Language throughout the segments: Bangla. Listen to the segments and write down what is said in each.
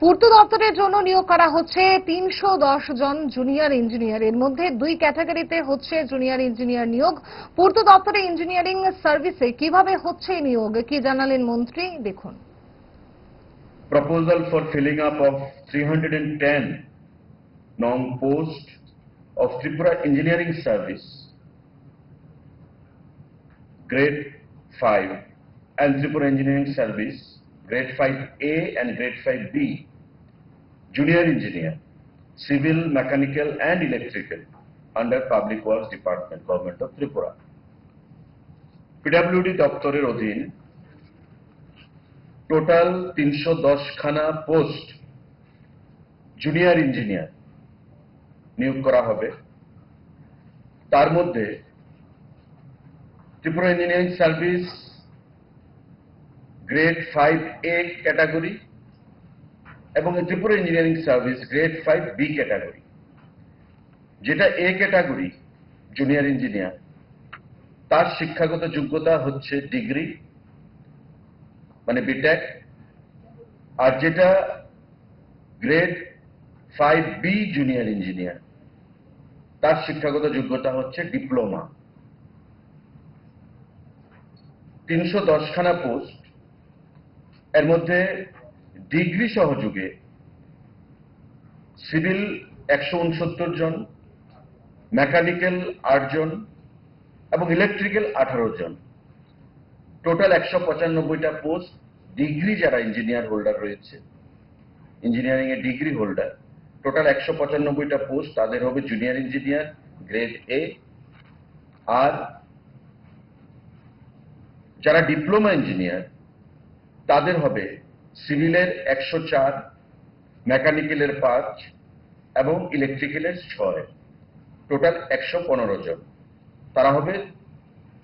পূর্ত দপ্তরের জন্য নিয়োগ করা হচ্ছে ৩১০ জন জুনিয়র ইঞ্জিনিয়ার। এর মধ্যে দুই ক্যাটাগরিতে হচ্ছে জুনিয়র ইঞ্জিনিয়ার নিয়োগ। পূর্ত দপ্তরে ইঞ্জিনিয়ারিং সার্ভিসে কিভাবে হচ্ছে নিয়োগ, কি জানালেন মন্ত্রী, দেখুন। Proposal for filling up of 310 non-post of Tripura Engineering Service, Grade 5, and Tripura Engineering Service, Grade 5A and Grade 5B, Junior Engineer, Civil, Mechanical and Electrical, under Public Works Department, Government of Tripura. PWD দপ্তরের অধীন টোটাল ৩১০ খানা পোস্ট জুনিয়র ইঞ্জিনিয়ার নিয়োগ করা হবে। তার মধ্যে Tripura engineering service grade 5A category এবং Tripura engineering service grade 5B category. যেটা এ ক্যাটাগরি জুনিয়র ইঞ্জিনিয়ার, তার শিক্ষাগত যোগ্যতা হচ্ছে ডিগ্রি মানে বিটেক, আর যেটা গ্রেড 5B জুনিয়র ইঞ্জিনিয়ার, তার শিক্ষাগত যোগ্যতা হচ্ছে ডিপ্লোমা। ৩১০ খানা পোস্ট, এর মধ্যে ডিগ্রি সহযোগে সিভিল ১৬৯ জন, মেকানিক্যাল ৮ জন এবং ইলেকট্রিক্যাল 18 জন। টোটাল ১৯৫টা পোস্ট। ডিগ্রি যারা ইঞ্জিনিয়ার হোল্ডার রয়েছে, ইঞ্জিনিয়ারিং এ ডিগ্রি হোল্ডার, টোটাল ১৯৫টা পোস্ট, তাদের হবে জুনিয়র ইঞ্জিনিয়ার গ্রেড এ। আর যারা ডিপ্লোমা ইঞ্জিনিয়ার, তাদের হবে সিভিলের ১০৪, মেকানিক্যালের 5 এবং ইলেকট্রিক্যালের 6। টোটাল ১১৫ জন।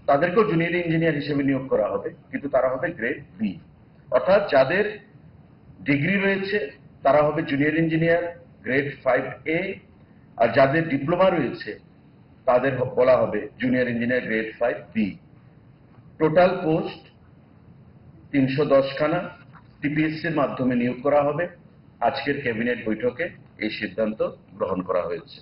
তাদেরকেও জুনিয়র ইঞ্জিনিয়ার হিসেবে নিয়োগ করা হবে, কিন্তু তারা হবে গ্রেড বি। অর্থাৎ যাদের ডিগ্রি রয়েছে তারা হবে জুনিয়র ইঞ্জিনিয়ার গ্রেড 5A, আর যাদের ডিপ্লোমা রয়েছে তাদের বলা হবে junior engineer grade 5B। Total post ৩১০ খানা টিপিএসসির মাধ্যমে নিয়োগ করা হবে। আজকের ক্যাবিনেট বৈঠকে এই সিদ্ধান্ত গ্রহণ করা হয়েছে।